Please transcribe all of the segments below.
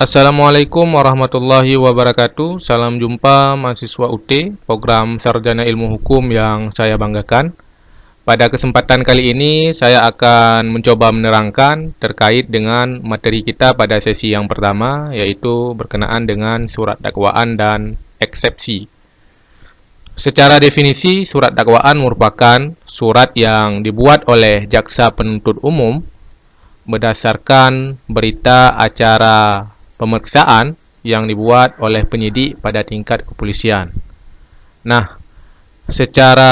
Assalamualaikum warahmatullahi wabarakatuh. Salam jumpa mahasiswa UT, program Sarjana Ilmu Hukum yang saya banggakan. Pada kesempatan kali ini, saya akan mencoba menerangkan terkait dengan materi kita pada sesi yang pertama, yaitu berkenaan dengan surat dakwaan dan eksepsi. Secara definisi, surat dakwaan merupakan surat yang dibuat oleh jaksa penuntut umum berdasarkan berita acara pemeriksaan yang dibuat oleh penyidik pada tingkat kepolisian. Nah, secara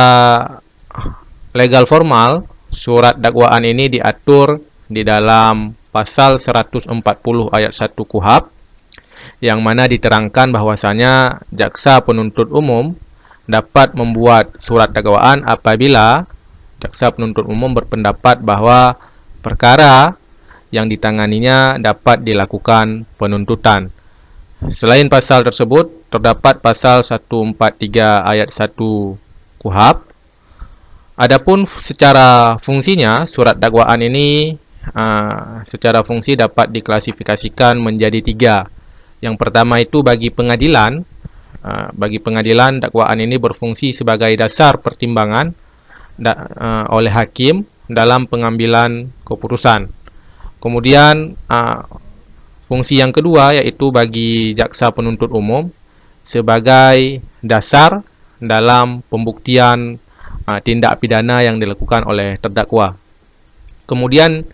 legal formal, surat dakwaan ini diatur di dalam pasal 140 ayat 1 KUHP, yang mana diterangkan bahwasanya jaksa penuntut umum dapat membuat surat dakwaan apabila jaksa penuntut umum berpendapat bahwa perkara yang ditanganinya dapat dilakukan penuntutan. Selain pasal tersebut, terdapat pasal 143 ayat 1 KUHP. Adapun secara fungsinya, surat dakwaan ini secara fungsi dapat diklasifikasikan menjadi 3. Yang pertama itu bagi pengadilan. Bagi pengadilan, dakwaan ini berfungsi sebagai dasar pertimbangan oleh hakim dalam pengambilan keputusan. Kemudian fungsi yang kedua yaitu bagi jaksa penuntut umum sebagai dasar dalam pembuktian tindak pidana yang dilakukan oleh terdakwa. Kemudian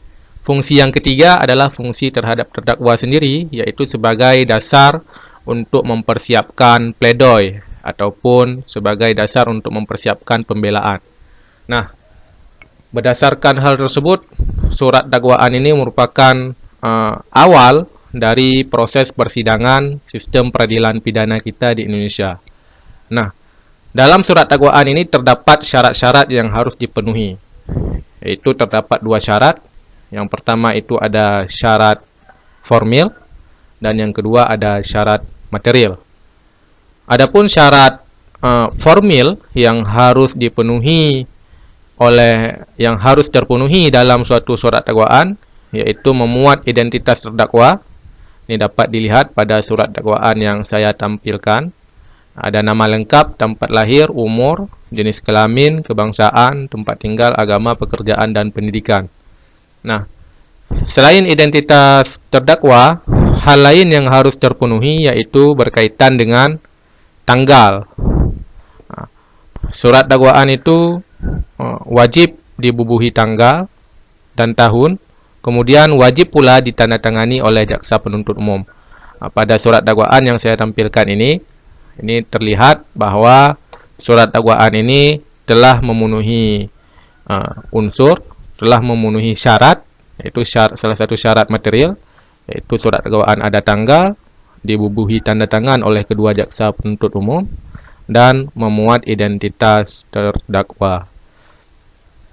fungsi yang ketiga adalah fungsi terhadap terdakwa sendiri, yaitu sebagai dasar untuk mempersiapkan pledoi ataupun sebagai dasar untuk mempersiapkan pembelaan. Nah, berdasarkan hal tersebut, surat dakwaan ini merupakan awal dari proses persidangan sistem peradilan pidana kita di Indonesia. Nah, dalam surat dakwaan ini terdapat syarat-syarat yang harus dipenuhi. Yaitu terdapat 2 syarat. Yang pertama itu ada syarat formil dan yang kedua ada syarat material. Adapun syarat formil yang harus terpenuhi dalam suatu surat dakwaan, yaitu memuat identitas terdakwa. Ini dapat dilihat pada surat dakwaan yang saya tampilkan. Ada nama lengkap, tempat lahir, umur, jenis kelamin, kebangsaan, tempat tinggal, agama, pekerjaan, dan pendidikan. Nah, selain identitas terdakwa, hal lain yang harus terpenuhi yaitu berkaitan dengan tanggal. Surat dakwaan itu wajib dibubuhi tanggal dan tahun, kemudian wajib pula ditandatangani oleh jaksa penuntut umum. Pada surat dakwaan yang saya tampilkan ini terlihat bahwa surat dakwaan ini telah memenuhi unsur, telah memenuhi syarat, yaitu salah satu syarat material, yaitu surat dakwaan ada tanggal, dibubuhi tanda tangan oleh kedua jaksa penuntut umum, dan memuat identitas terdakwa.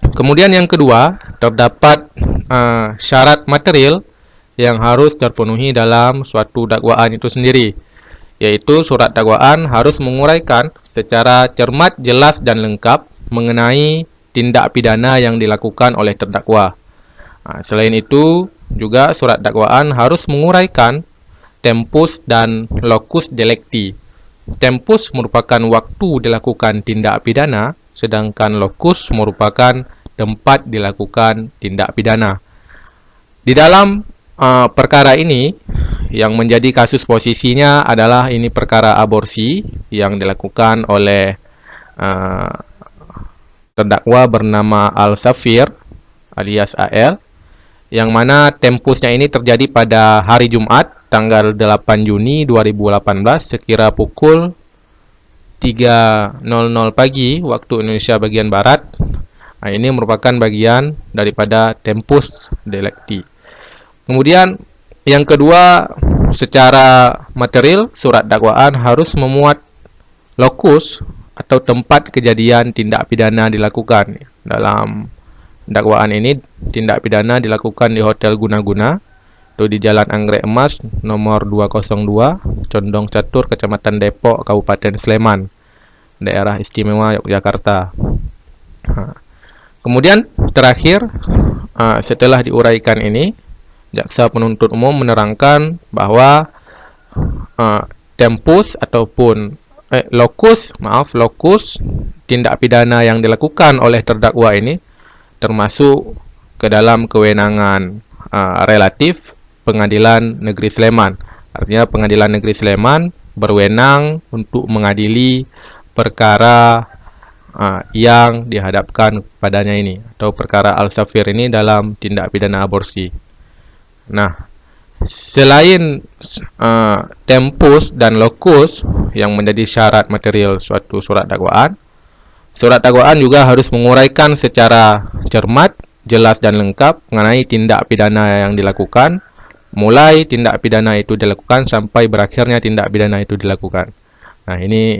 Kemudian yang kedua, terdapat syarat material yang harus terpenuhi dalam suatu dakwaan itu sendiri, yaitu surat dakwaan harus menguraikan secara cermat, jelas, dan lengkap mengenai tindak pidana yang dilakukan oleh terdakwa. Selain itu, juga surat dakwaan harus menguraikan tempus dan locus delicti. Tempus merupakan waktu dilakukan tindak pidana, sedangkan locus merupakan tempat dilakukan tindak pidana. Di dalam perkara ini, yang menjadi kasus posisinya adalah ini perkara aborsi yang dilakukan oleh terdakwa bernama Al-Safir alias AL, yang mana tempusnya ini terjadi pada hari Jumat tanggal 8 Juni 2018 sekira pukul 3.00 pagi waktu Indonesia bagian Barat. Ini merupakan bagian daripada tempus delicti. Kemudian yang kedua, secara material, surat dakwaan harus memuat lokus atau tempat kejadian tindak pidana dilakukan. Dalam dakwaan ini, tindak pidana dilakukan di Hotel Guna-Guna, itu di Jalan Anggrek Emas, nomor 202, Condong Catur, Kecamatan Depok, Kabupaten Sleman, Daerah Istimewa Yogyakarta. Kemudian terakhir, setelah diuraikan ini, jaksa penuntut umum menerangkan bahwa tempus ataupun lokus tindak pidana yang dilakukan oleh terdakwa ini termasuk ke dalam kewenangan relatif Pengadilan Negeri Sleman. Artinya Pengadilan Negeri Sleman berwenang untuk mengadili perkara yang dihadapkan padanya ini, atau perkara Al-Safir ini dalam tindak pidana aborsi. Nah, selain tempus dan lokus yang menjadi syarat material suatu surat dakwaan juga harus menguraikan secara cermat, jelas dan lengkap mengenai tindak pidana yang dilakukan, mulai tindak pidana itu dilakukan sampai berakhirnya tindak pidana itu dilakukan. Nah, ini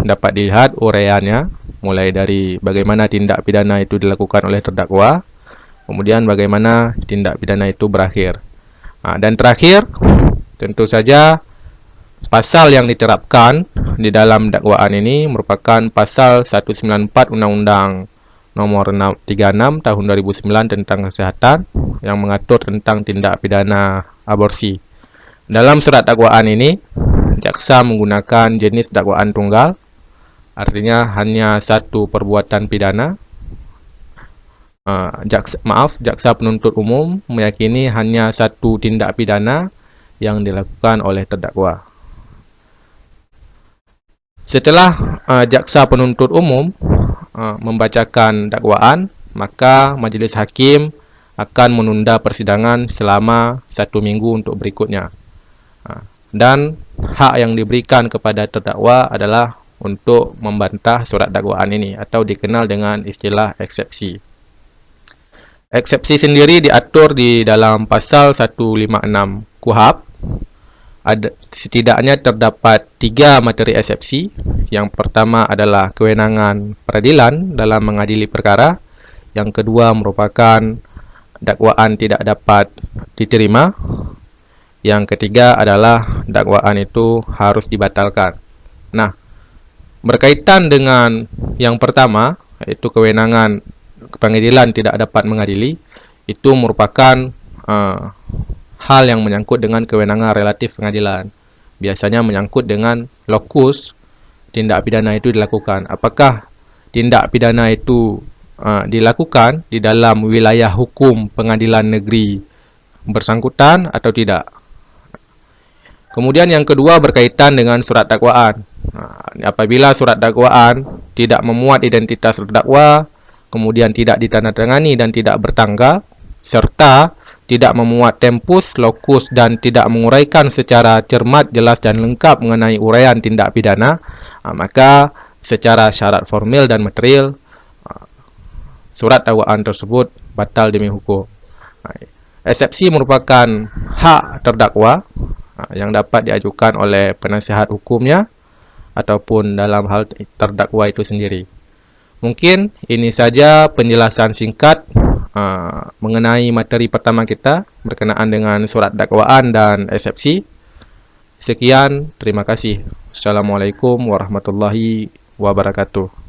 dapat dilihat uraiannya, mulai dari bagaimana tindak pidana itu dilakukan oleh terdakwa, kemudian bagaimana tindak pidana itu berakhir. Dan terakhir, tentu saja pasal yang diterapkan di dalam dakwaan ini merupakan pasal 194 Undang-Undang Nomor 36 Tahun 2009 tentang Kesehatan yang mengatur tentang tindak pidana aborsi. Dalam surat dakwaan ini, jaksa menggunakan jenis dakwaan tunggal, artinya hanya satu perbuatan pidana. Jaksa penuntut umum meyakini hanya satu tindak pidana yang dilakukan oleh terdakwa. Setelah jaksa penuntut umum membacakan dakwaan, maka majelis hakim akan menunda persidangan selama 1 minggu untuk berikutnya. Dan hak yang diberikan kepada terdakwa adalah untuk membantah surat dakwaan ini, atau dikenal dengan istilah eksepsi. Eksepsi sendiri diatur di dalam pasal 156 KUHP. Setidaknya terdapat 3 materi eksepsi. Yang pertama adalah kewenangan peradilan dalam mengadili perkara. Yang kedua merupakan dakwaan tidak dapat diterima. Yang ketiga adalah dakwaan itu harus dibatalkan. Nah, berkaitan dengan yang pertama, yaitu kewenangan pengadilan tidak dapat mengadili, itu merupakan hal yang menyangkut dengan kewenangan relatif pengadilan. Biasanya menyangkut dengan lokus tindak pidana itu dilakukan. Apakah tindak pidana itu dilakukan di dalam wilayah hukum pengadilan negeri bersangkutan atau tidak. Kemudian yang kedua berkaitan dengan surat dakwaan. Apabila surat dakwaan tidak memuat identitas terdakwa, kemudian tidak ditandatangani dan tidak bertanggal, serta tidak memuat tempus, lokus, dan tidak menguraikan secara cermat, jelas, dan lengkap mengenai uraian tindak pidana, maka secara syarat formil dan material, surat dakwaan tersebut batal demi hukum. Eksepsi merupakan hak terdakwa yang dapat diajukan oleh penasihat hukumnya ataupun dalam hal terdakwa itu sendiri. Mungkin ini saja penjelasan singkat mengenai materi pertama kita berkenaan dengan surat dakwaan dan eksepsi. Sekian, terima kasih. Assalamualaikum warahmatullahi wabarakatuh.